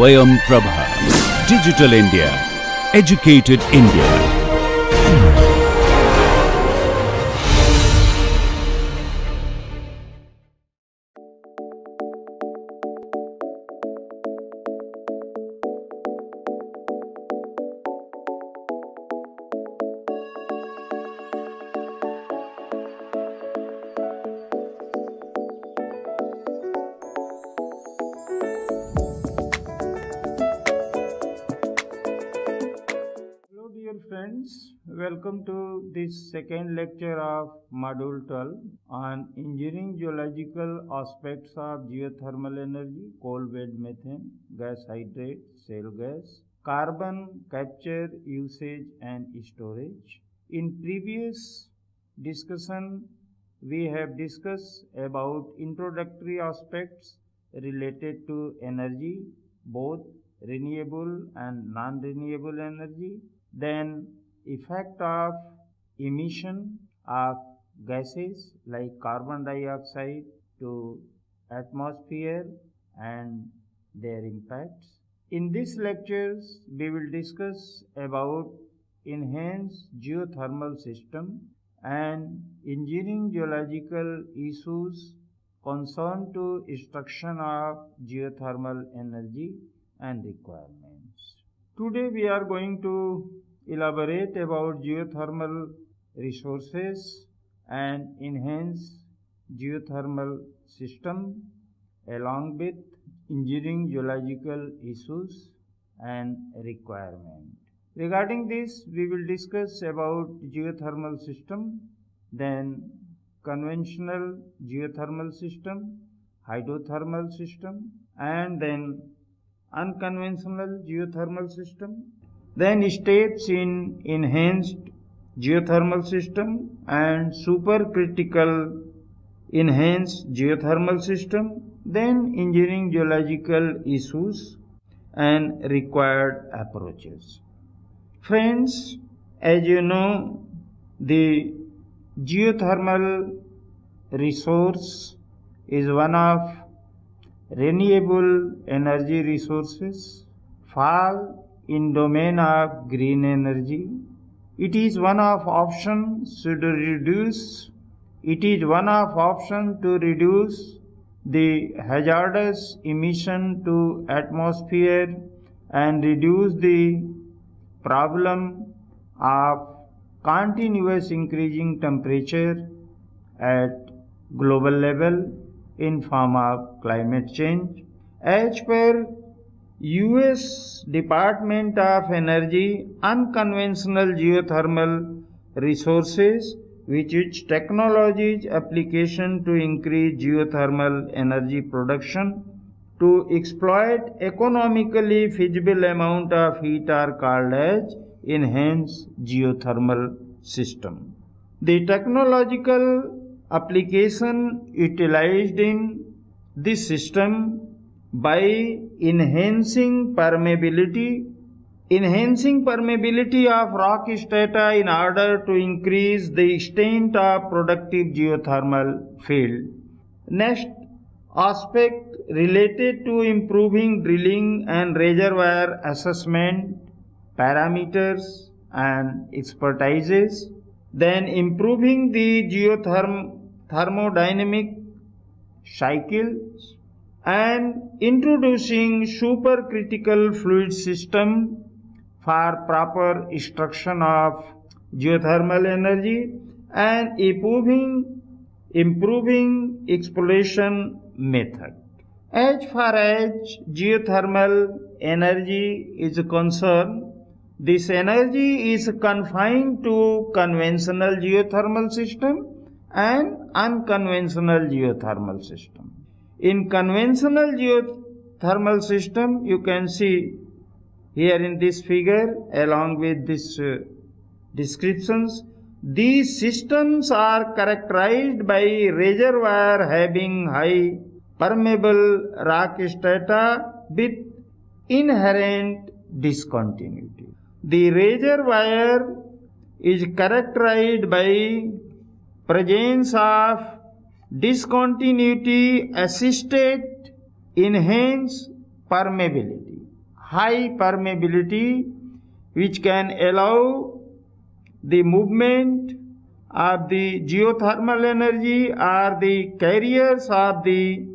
Swayam Prabha. Digital India. Educated India. Dear friends, welcome to this second lecture of Module 12 on engineering geological aspects of geothermal energy, coal bed methane, gas hydrate, shale gas, carbon capture, usage and storage. In previous discussion, we have discussed about introductory aspects related to energy, both renewable and non-renewable energy. Then effect of emission of gases like carbon dioxide to atmosphere and their impacts. In these lectures, we will discuss about enhanced geothermal system and engineering geological issues concerned to extraction of geothermal energy and requirements. Today we are going to elaborate about geothermal resources and enhance geothermal system along with engineering geological issues and requirement. Regarding this, we will discuss about geothermal system, then conventional geothermal system, hydrothermal system, and then unconventional geothermal system, then steps in enhanced geothermal system and supercritical enhanced geothermal system, then engineering geological issues and required approaches. Friends, as you know, the geothermal resource is one of renewable energy resources, fall in domain of green energy. It is one of options to reduce the hazardous emission to atmosphere and reduce the problem of continuous increasing temperature at global level in form of climate change. As per US Department of Energy, unconventional geothermal resources, which is technologies application to increase geothermal energy production to exploit economically feasible amount of heat are called as enhanced geothermal system. The technological application utilized in this system by enhancing permeability of rock strata in order to increase the extent of productive geothermal field. Next aspect related to improving drilling and reservoir assessment parameters and expertises, then improving the thermodynamic cycles and introducing supercritical fluid system for proper extraction of geothermal energy and improving exploration method. As far as geothermal energy is concerned, this energy is confined to conventional geothermal system and unconventional geothermal system. In conventional geothermal system, you can see here in this figure along with this descriptions, these systems are characterized by reservoir having high permeable rock strata with inherent discontinuity. The reservoir is characterized by presence of discontinuity assisted enhanced permeability. high permeability which can allow the movement of the geothermal energy or the carriers of the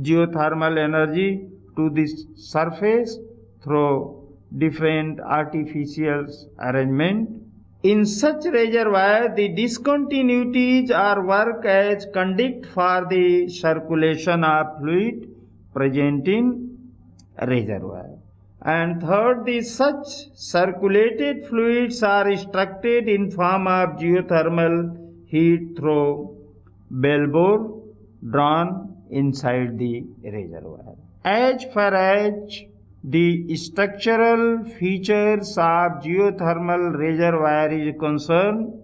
geothermal energy to the surface through different artificial arrangement. In such reservoir, the discontinuities are work as conduct for the circulation of fluid present in reservoir. And third, the such circulated fluids are extracted in form of geothermal heat through bellbore drawn inside the reservoir. As far as the structural features of geothermal reservoir is concerned,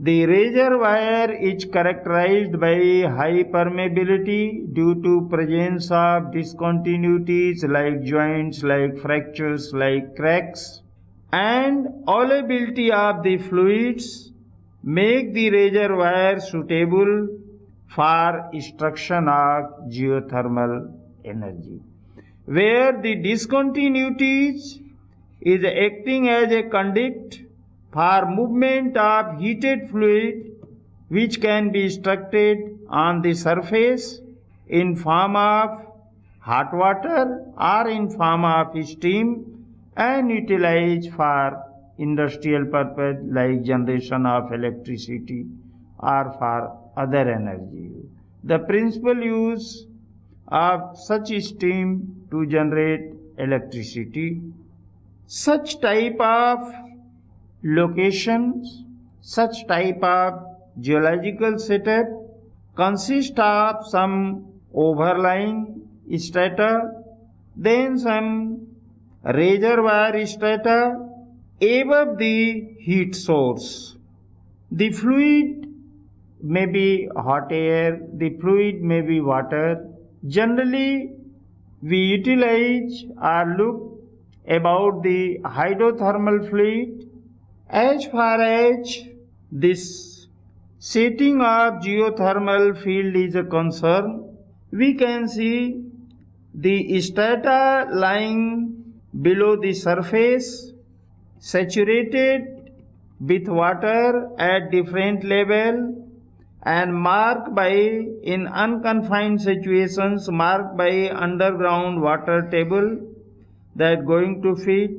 the reservoir is characterized by high permeability due to presence of discontinuities like joints, like fractures, like cracks, and allowability of the fluids make the reservoir suitable for extraction of geothermal energy. Where the discontinuities is acting as a conduct for movement of heated fluid which can be extracted on the surface in form of hot water or in form of steam and utilized for industrial purpose like generation of electricity or for other energy. The principal use of such steam to generate electricity. Such type of locations, such type of geological setup consist of some overlying strata, then some reservoir strata above the heat source. The fluid may be hot air, the fluid may be water. Generally, we utilize or look about the hydrothermal fluid. As far as this setting of geothermal field is concerned, we can see the strata lying below the surface, saturated with water at different level and marked by, in unconfined situations, marked by underground water table that going to feed.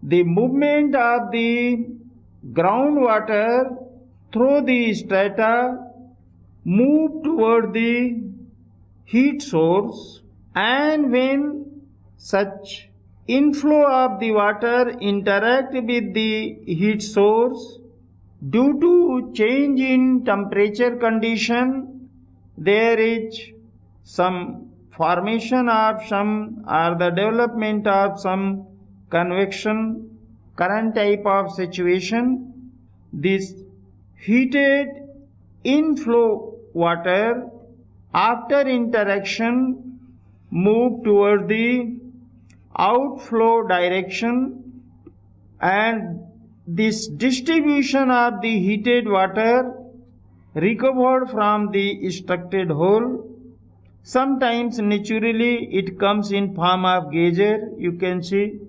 The movement of the groundwater through the strata move toward the heat source, and when such inflow of the water interact with the heat source, due to change in temperature condition, there is some formation of some or the development of some convection current type of situation. This heated inflow water after interaction move toward the outflow direction, and this distribution of the heated water recovered from the extracted hole. Sometimes naturally it comes in form of geyser. You can see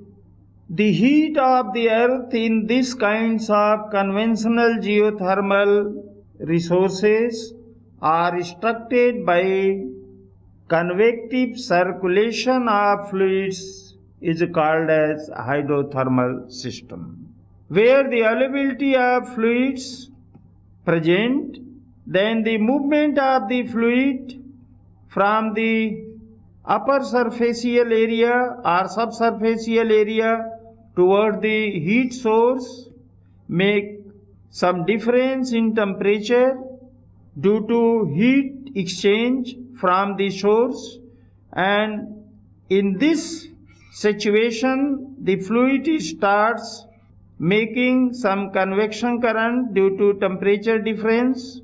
the heat of the earth in these kinds of conventional geothermal resources are extracted by convective circulation of fluids is called as hydrothermal system. Where the availability of fluids present, then the movement of the fluid from the upper surfacial area or subsurfacial area toward the heat source make some difference in temperature due to heat exchange from the source, and in this situation the fluid starts making some convection current due to temperature difference,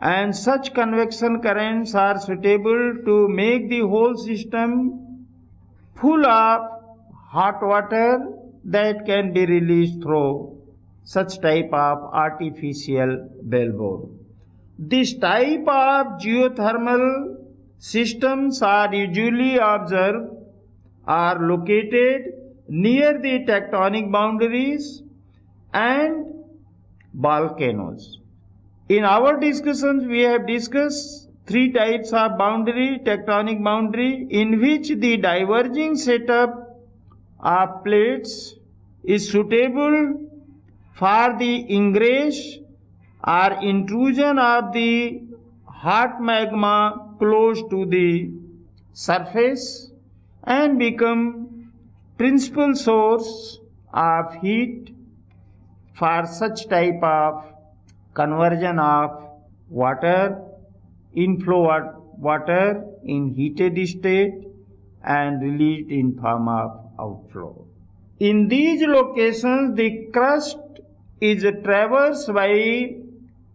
and such convection currents are suitable to make the whole system full of hot water that can be released through such type of artificial bellbore. This type of geothermal systems are usually observed are located near the tectonic boundaries and volcanoes. In our discussions, we have discussed three types of boundary: tectonic boundary, in which the diverging setup of plates is suitable for the ingress or intrusion of the hot magma close to the surface and become principal source of heat for such type of conversion of water, inflow water in heated state and released in form of outflow. In these locations, the crust is traversed by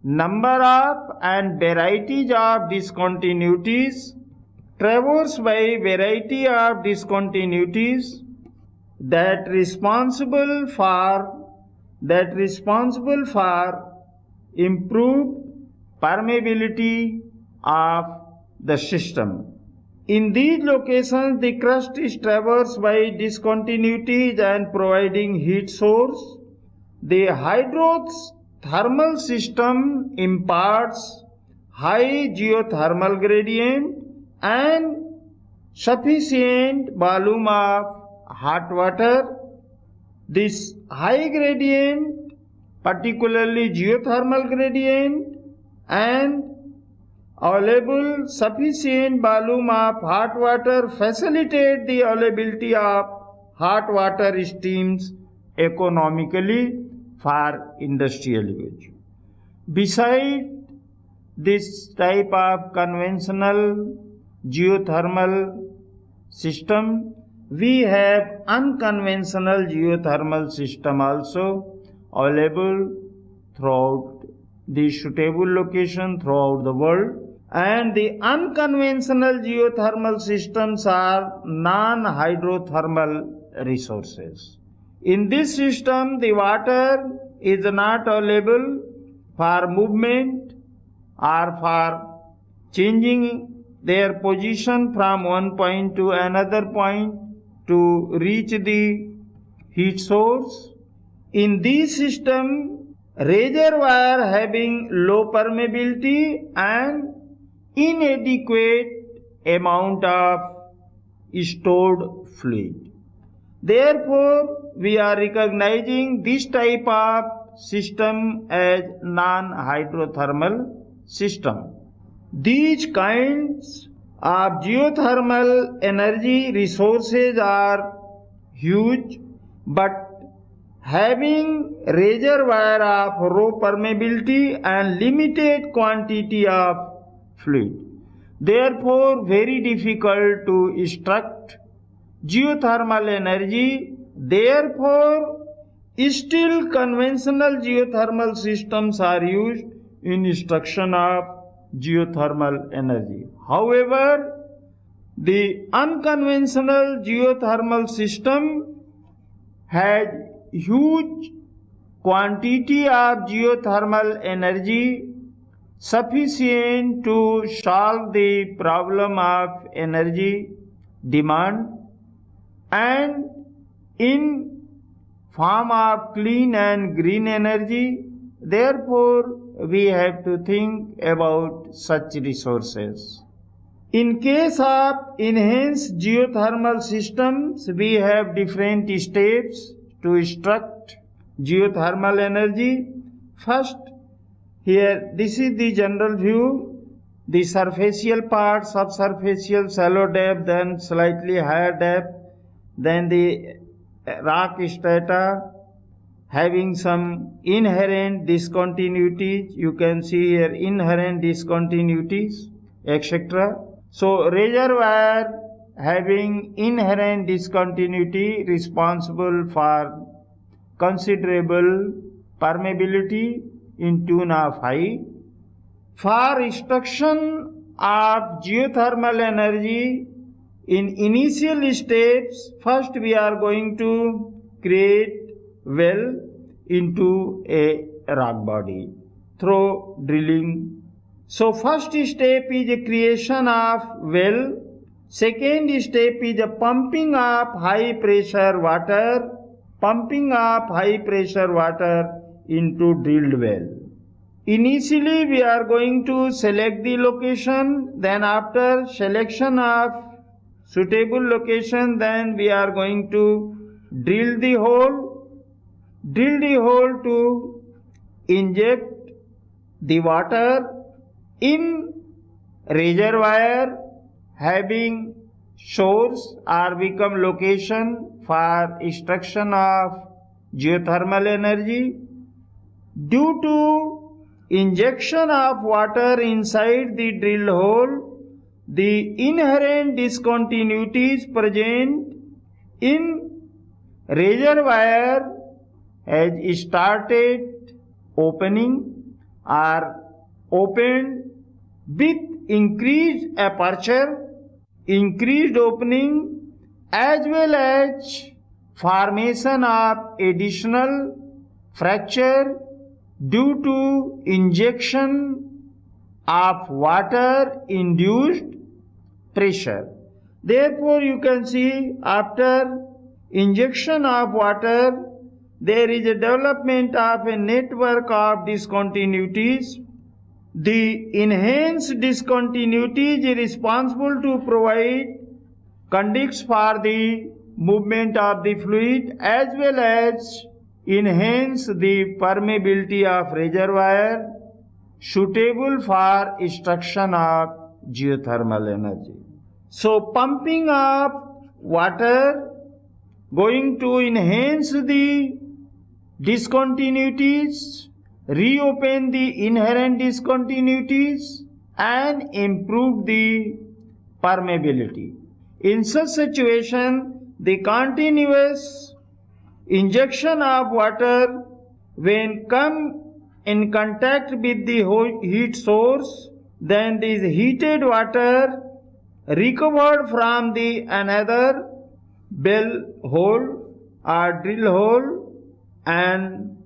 number of and varieties of discontinuities, that responsible for improved permeability of the system. In these locations, the crust is traversed by discontinuities and providing heat source. The hydrothermal system imparts high geothermal gradient and sufficient volume of hot water. This high gradient, particularly geothermal gradient, and available sufficient volume of hot water facilitate the availability of hot water streams economically for industrial use. Besides this type of conventional geothermal system, we have unconventional geothermal system also available throughout the suitable location throughout the world. And the unconventional geothermal systems are non-hydrothermal resources. In this system, the water is not available for movement or for changing their position from one point to another point to reach the heat source. In this system, reservoir having low permeability and inadequate amount of stored fluid. Therefore, we are recognizing this type of system as non-hydrothermal system. These kinds of geothermal energy resources are huge, but having reservoir of low permeability and limited quantity of fluid. Therefore, very difficult to extract geothermal energy. Therefore, still conventional geothermal systems are used in extraction of geothermal energy. However, the unconventional geothermal system has huge quantity of geothermal energy sufficient to solve the problem of energy demand and in form of clean and green energy. Therefore, we have to think about such resources. In case of enhanced geothermal systems, we have different steps to extract geothermal energy. First, here, this is the general view. The surfacial part, subsurfacial, shallow depth, then slightly higher depth, then the rock strata having some inherent discontinuities. You can see here inherent discontinuities, etc. So, reservoir having inherent discontinuity responsible for considerable permeability in tune of high. For extraction of geothermal energy in initial steps, first we are going to create well into a rock body through drilling. So first step is a creation of well. Second step is a pumping up high pressure water, into drilled well. Initially we are going to select the location, then after selection of suitable location, then we are going to drill the hole to inject the water in reservoir having source or become location for extraction of geothermal energy. Due to injection of water inside the drilled hole, the inherent discontinuities present in reservoir has started opening or opened with increased aperture, increased opening, as well as formation of additional fracture due to injection of water induced pressure. Therefore, you can see after injection of water, there is a development of a network of discontinuities. The enhanced discontinuity is responsible to provide conduits for the movement of the fluid as well as enhance the permeability of reservoir suitable for extraction of geothermal energy. So pumping up water going to enhance the discontinuities, reopen the inherent discontinuities and improve the permeability. In such situation, the continuous injection of water when come in contact with the heat source, then this heated water recovered from the another bell hole or drill hole and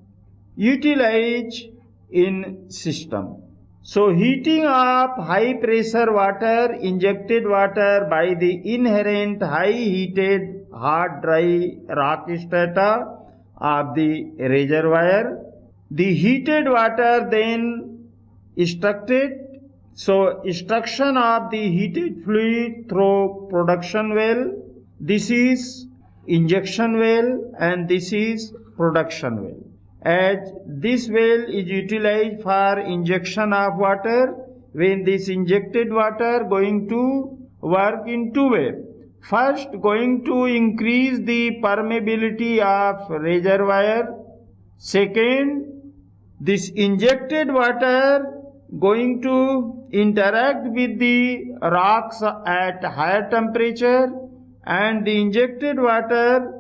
utilized in system. So heating up high pressure water, injected water by the inherent high heated hard dry rock strata of the reservoir. The heated water then extracted. So extraction of the heated fluid through production well. This is injection well and this is production well. As this well is utilized for injection of water, when this injected water going to work in two ways. First, going to increase the permeability of reservoir. Second, this injected water going to interact with the rocks at higher temperature and the injected water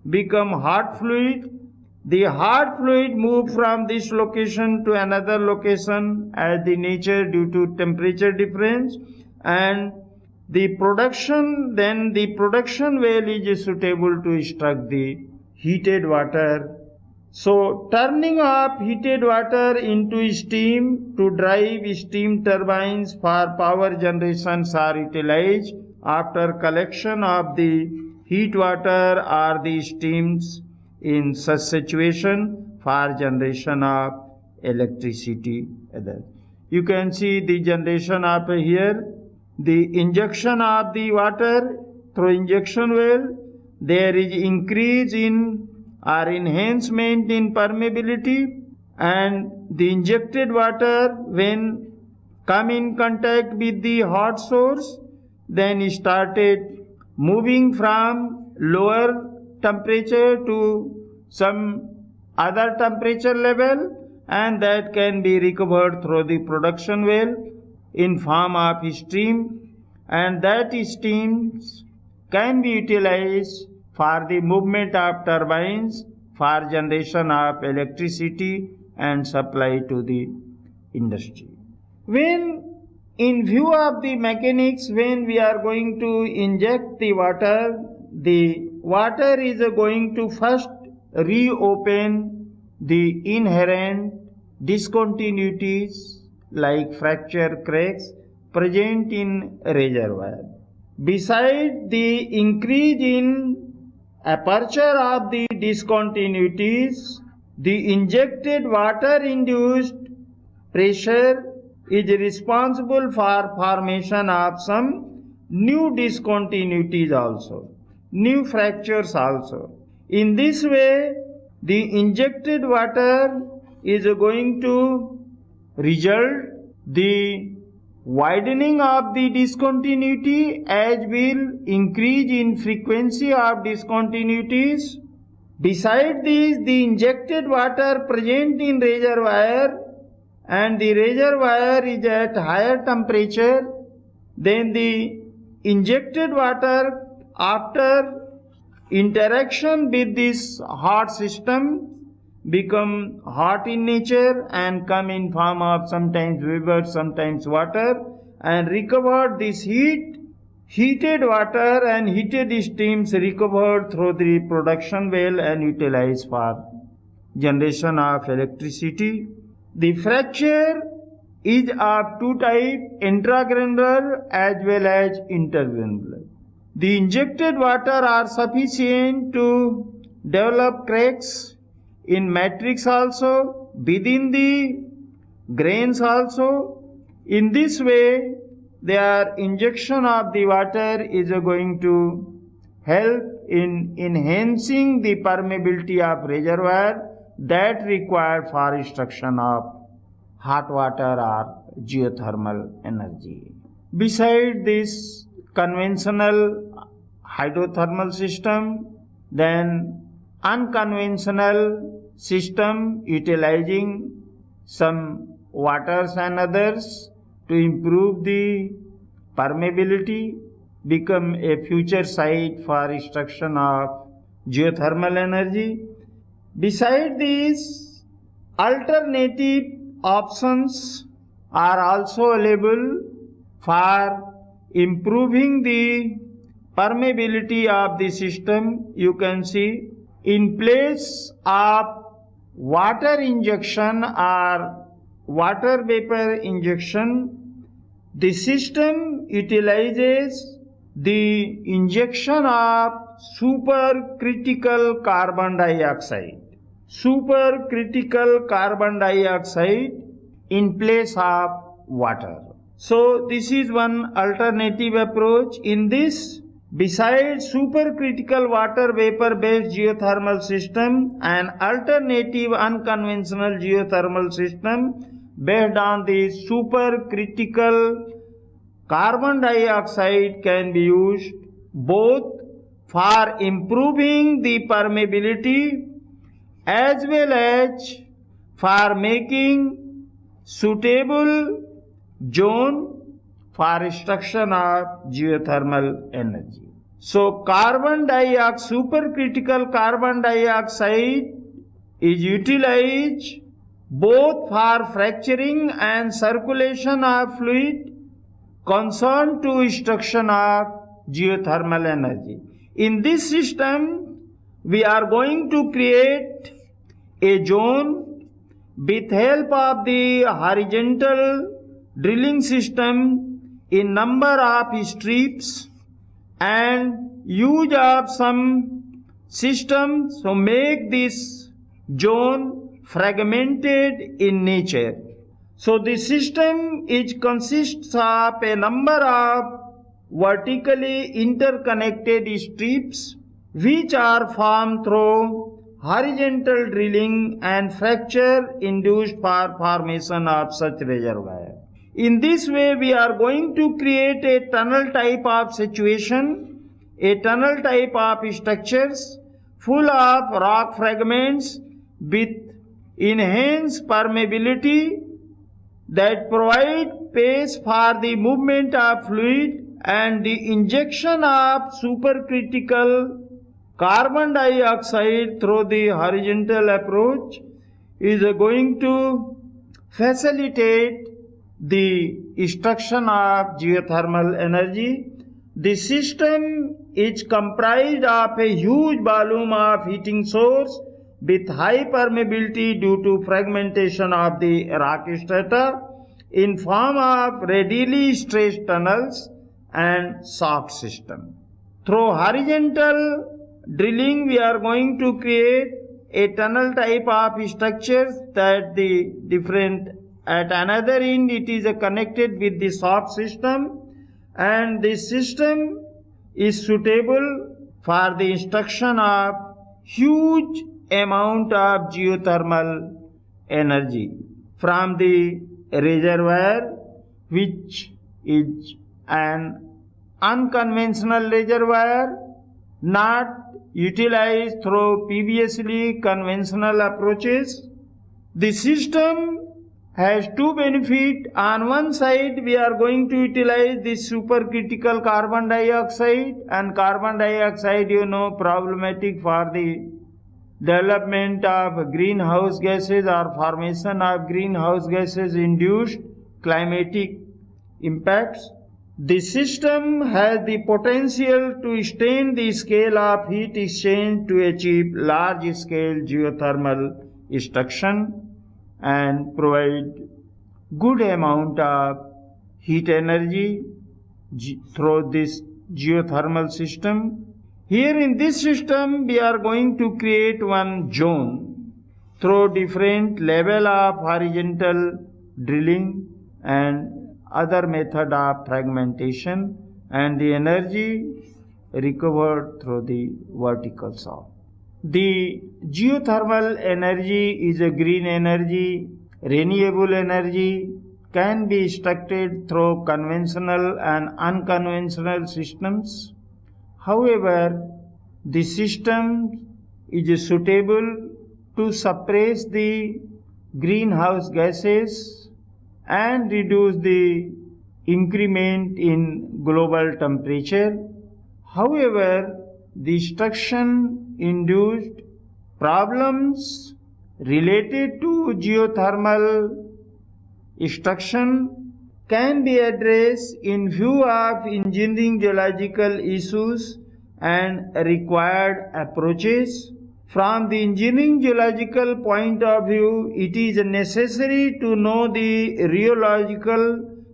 become hot fluid. The hot fluid move from this location to another location as the nature due to temperature difference, and the production well is suitable to extract the heated water. So turning up heated water into steam to drive steam turbines for power generations are utilized after collection of the heat water or the steams in such situation for generation of electricity. You can see the generation of here, the injection of the water through injection well, there is increase in or enhancement in permeability, and the injected water when come in contact with the hot source, then started moving from lower temperature to some other temperature level, and that can be recovered through the production well in form of steam, and that steams can be utilized for the movement of turbines for generation of electricity and supply to the industry. When in view of the mechanics, when we are going to inject the water is going to first reopen the inherent discontinuities like fracture cracks present in reservoir. Besides the increase in aperture of the discontinuities, the injected water induced pressure is responsible for formation of some new discontinuities also, new fractures also. In this way, the injected water is going to result the widening of the discontinuity as will increase in frequency of discontinuities. Besides this, the injected water present in reservoir and the reservoir is at higher temperature, then the injected water after interaction with this hot system become hot in nature and come in form of sometimes vapor, sometimes water, and recovered this heated water and heated steams recovered through the production well and utilized for generation of electricity. The fracture is of two types, intragranular as well as intergranular. The injected water are sufficient to develop cracks in matrix also, within the grains also. In this way, their injection of the water is going to help in enhancing the permeability of reservoir that required for extraction of hot water or geothermal energy. Besides this conventional hydrothermal system, then unconventional system utilizing some waters and others to improve the permeability become a future site for extraction of geothermal energy. Besides these, alternative options are also available for improving the permeability of the system. You can see, in place of water injection or water vapor injection, the system utilizes the injection of supercritical carbon dioxide. Supercritical carbon dioxide in place of water. So this is one alternative approach. In this, besides supercritical water vapor based geothermal system, an alternative unconventional geothermal system based on the supercritical carbon dioxide can be used both for improving the permeability as well as for making suitable zone for extraction of geothermal energy. So supercritical carbon dioxide is utilized both for fracturing and circulation of fluid concerned to extraction of geothermal energy. In this system, we are going to create a zone with help of the horizontal drilling system in number of strips and use of some systems to make this zone fragmented in nature. So the system consists of a number of vertically interconnected strips which are formed through horizontal drilling and fracture induced for formation of such reservoir. In this way, we are going to create a tunnel type of situation, a tunnel type of structures full of rock fragments with enhanced permeability that provide space for the movement of fluid, and the injection of supercritical carbon dioxide through the horizontal approach is going to facilitate the extraction of geothermal energy. The system is comprised of a huge volume of heating source with high permeability due to fragmentation of the rock strata in form of readily stretched tunnels and shaft system. Through horizontal drilling, we are going to create a tunnel type of structures that the different at another end it is connected with the shaft system, and this system is suitable for the instruction of huge amount of geothermal energy from the reservoir, which is an unconventional reservoir not utilized through previously conventional approaches. The system has two benefits. On one side, we are going to utilize the supercritical carbon dioxide, and carbon dioxide, problematic for the development of greenhouse gases or formation of greenhouse gases induced climatic impacts. The system has the potential to extend the scale of heat exchange to achieve large scale geothermal extraction and provide good amount of heat energy through this geothermal system. Here in this system, we are going to create one zone through different level of horizontal drilling and other method of fragmentation, and the energy recovered through the vertical shaft. The geothermal energy is a green energy, renewable energy, can be extracted through conventional and unconventional systems. However, the system is suitable to suppress the greenhouse gases and reduce the increment in global temperature. However, the extraction induced problems related to geothermal extraction can be addressed in view of engineering geological issues and required approaches. From the engineering geological point of view, it is necessary to know the rheological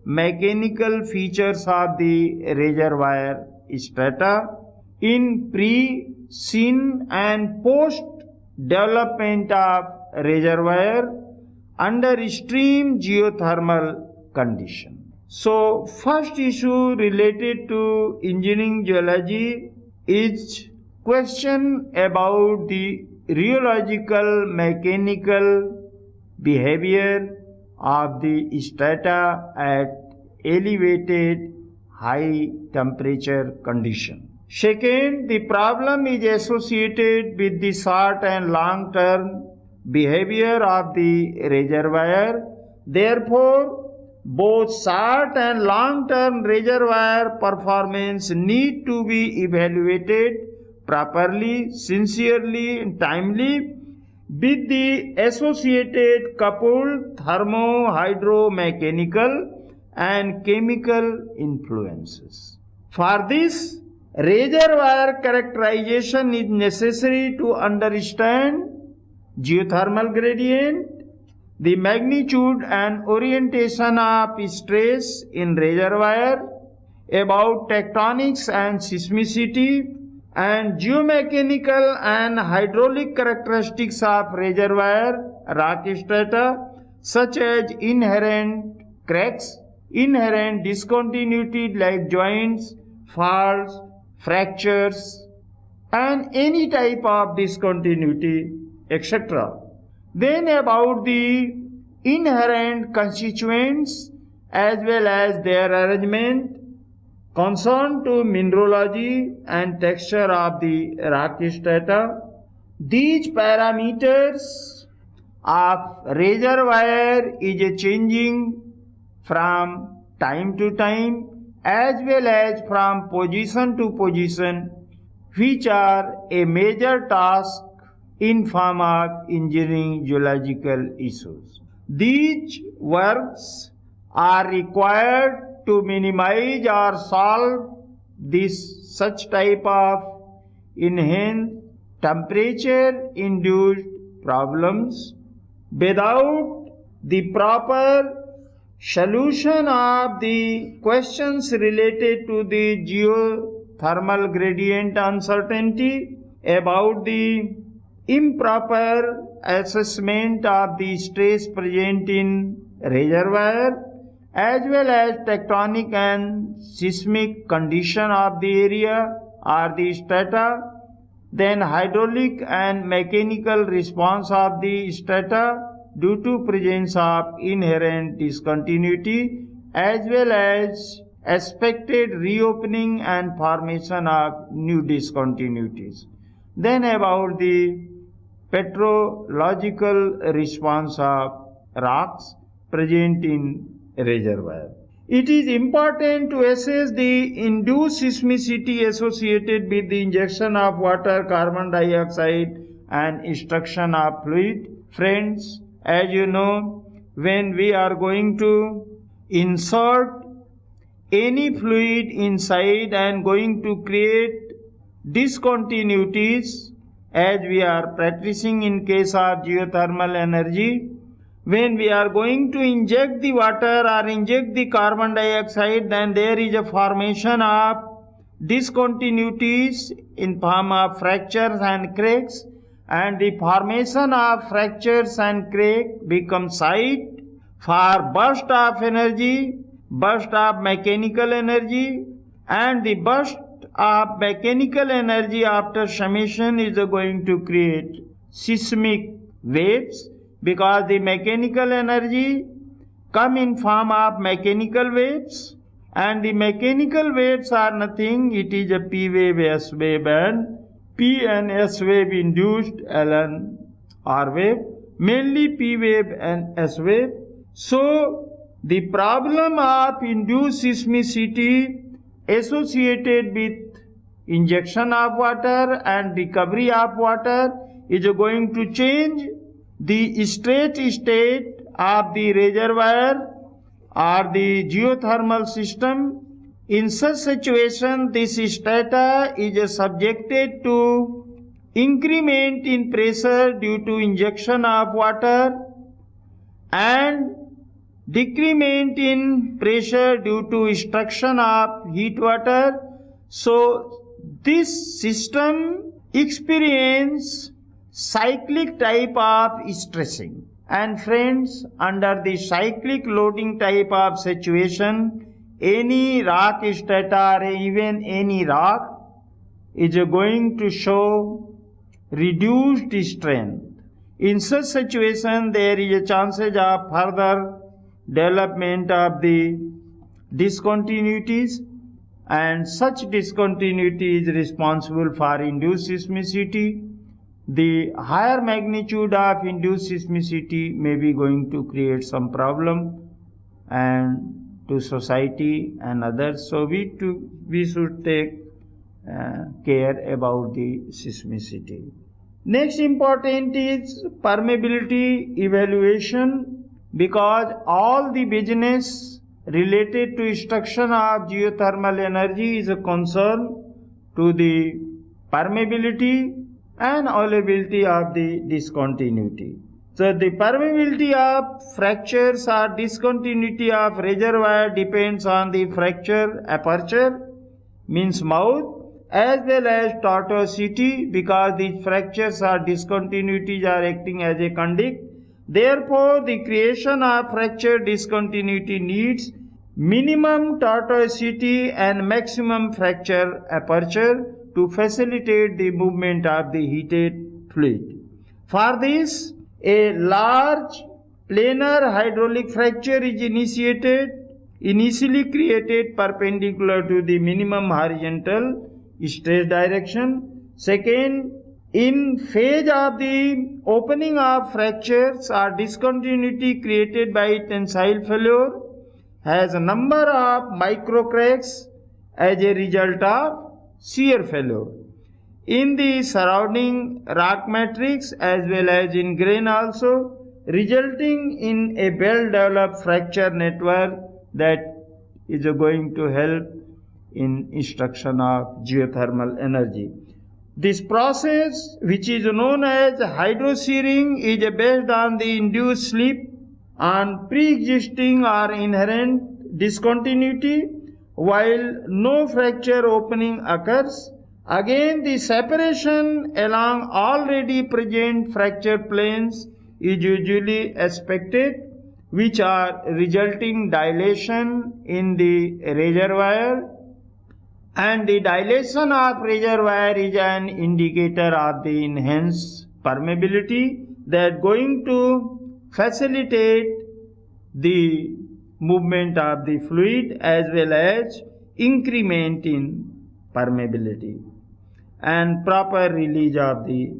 mechanical features of the reservoir strata in pre, sin and post development of reservoir under extreme geothermal condition. So, first issue related to engineering geology is question about the rheological mechanical behavior of the strata at elevated high temperature condition. Second, the problem is associated with the short and long term behavior of the reservoir. Therefore, both short and long term reservoir performance need to be evaluated properly, sincerely and timely with the associated coupled thermo, hydromechanical and chemical influences. For this, reservoir characterization is necessary to understand geothermal gradient, the magnitude and orientation of stress in reservoir, about tectonics and seismicity, and geomechanical and hydraulic characteristics of reservoir rock strata, such as inherent cracks, inherent discontinuity like joints, faults, fractures, and any type of discontinuity, etc. Then about the inherent constituents as well as their arrangement, concern to mineralogy and texture of the rock strata. These parameters of reservoir is changing from time to time as well as from position to position, which are a major task in form of engineering geological issues. These works are required to minimize or solve this such type of enhanced temperature induced problems. Without the proper solution of the questions related to the geothermal gradient uncertainty, about the improper assessment of the stress present in reservoir, as well as tectonic and seismic condition of the area or the strata, then hydraulic and mechanical response of the strata due to presence of inherent discontinuity, as well as expected reopening and formation of new discontinuities. Then about the petrological response of rocks present in reservoir. It is important to assess the induced seismicity associated with the injection of water, carbon dioxide and extraction of fluid. Friends, as you know, when we are going to insert any fluid inside and going to create discontinuities, as we are practicing in case of geothermal energy, when we are going to inject the water or inject the carbon dioxide, then there is a formation of discontinuities in form of fractures and cracks, and the formation of fractures and crack becomes site for burst of energy, burst of mechanical energy, and the burst of mechanical energy after summation is going to create seismic waves, because the mechanical energy come in form of mechanical waves, and the mechanical waves are nothing, it is a P wave, S wave and P and S wave induced Ln R wave, mainly P wave and S wave. So the problem of induced seismicity associated with injection of water and recovery of water is going to change the straight state of the reservoir or the geothermal system. In such situation, this strata is subjected to increment in pressure due to injection of water and decrement in pressure due to extraction of heat water. So this system experience cyclic type of stressing. And friends, under the cyclic loading type of situation, any rock strata or even any rock is going to show reduced strength. In such situation, there is a chances of further development of the discontinuities, and such discontinuity is responsible for induced seismicity. The higher magnitude of induced seismicity may be going to create some problem and to society and others. So we should take care about the seismicity. Next important is permeability evaluation, because all the business related to extraction of geothermal energy is a concern to the permeability and availability of the discontinuity. So the permeability of fractures or discontinuity of reservoir depends on the fracture aperture, means mouth, as well as tortuosity, because these fractures or discontinuities are acting as a conduit. Therefore, the creation of fracture discontinuity needs minimum tortuosity and maximum fracture aperture to facilitate the movement of the heated fluid. For this, a large planar hydraulic fracture is initially created perpendicular to the minimum horizontal stress direction. Second, in phase of the opening of fractures or discontinuity created by tensile failure, has a number of micro cracks as a result of shear failure in the surrounding rock matrix as well as in grain also, resulting in a well-developed fracture network that is going to help in extraction of geothermal energy. This process, which is known as hydrosearing, is based on the induced slip on pre-existing or inherent discontinuity while no fracture opening occurs. Again, the separation along already present fracture planes is usually expected, which are resulting dilation in the reservoir, and the dilation of reservoir is an indicator of the enhanced permeability that going to facilitate the movement of the fluid as well as increment in permeability and proper release of the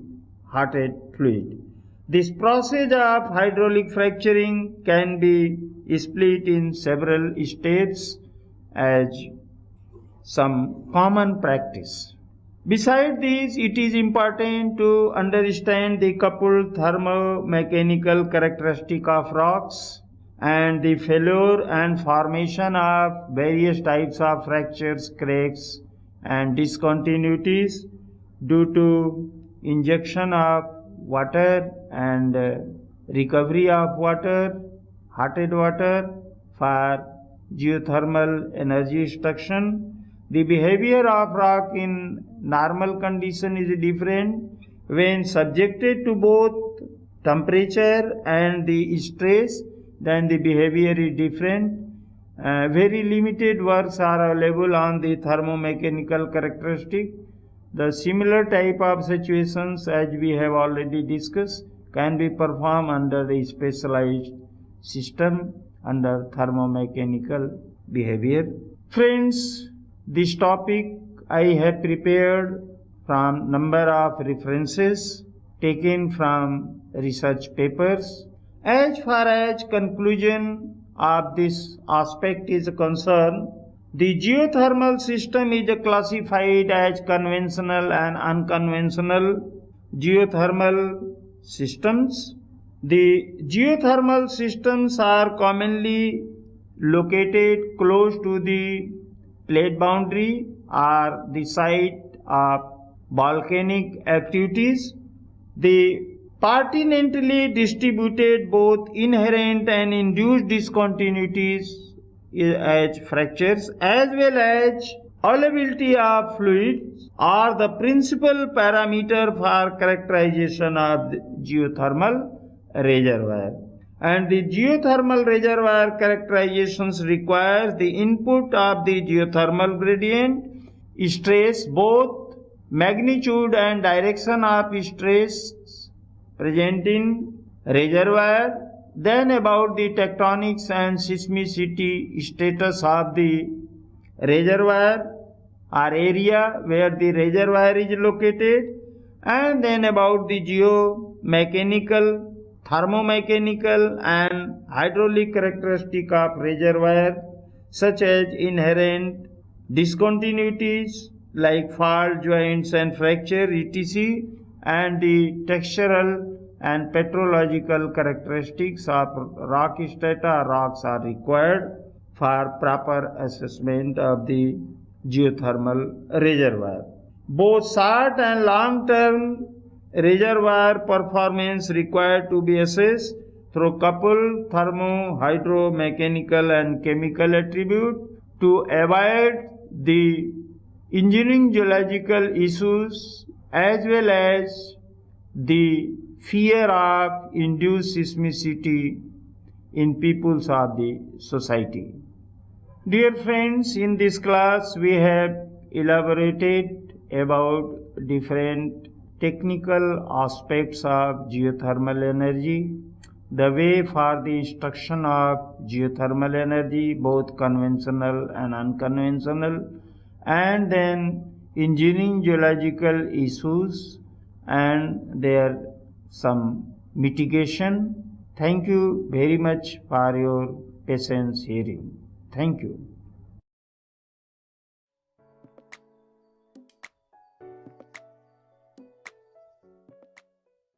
heated fluid. This process of hydraulic fracturing can be split in several steps as some common practice. Besides this, it is important to understand the coupled thermomechanical characteristic of rocks and the failure and formation of various types of fractures, cracks and discontinuities due to injection of water and recovery of water, heated water for geothermal energy extraction. The behavior of rock in normal condition is different when subjected to both temperature and the stress. Then the behavior is different. Very limited works are available on the thermomechanical characteristic. The similar type of situations, as we have already discussed, can be performed under a specialized system under thermomechanical behavior. Friends, this topic I have prepared from number of references taken from research papers. As far as conclusion of this aspect is concerned, the geothermal system is classified as conventional and unconventional geothermal systems. The geothermal systems are commonly located close to the plate boundary or the site of volcanic activities. The pertinently distributed both inherent and induced discontinuities as fractures as well as availability of fluids are the principal parameter for characterization of the geothermal reservoir. And the geothermal reservoir characterizations requires the input of the geothermal gradient, stress, both magnitude and direction of stress present in reservoir, then about the tectonics and seismicity status of the reservoir or area where the reservoir is located, and then about the geomechanical, thermomechanical and hydraulic characteristic of reservoir such as inherent discontinuities like fault joints and fracture etc., and the textural and petrological characteristics of rock strata rocks are required for proper assessment of the geothermal reservoir. Both short and long term reservoir performance required to be assessed through coupled thermo, hydro-mechanical and chemical attribute to avoid the engineering geological issues as well as the fear of induced seismicity in peoples of the society. Dear friends, in this class we have elaborated about different technical aspects of geothermal energy, the way for the instruction of geothermal energy, both conventional and unconventional, and then engineering geological issues and their some mitigation. Thank you very much for your patience hearing. Thank you.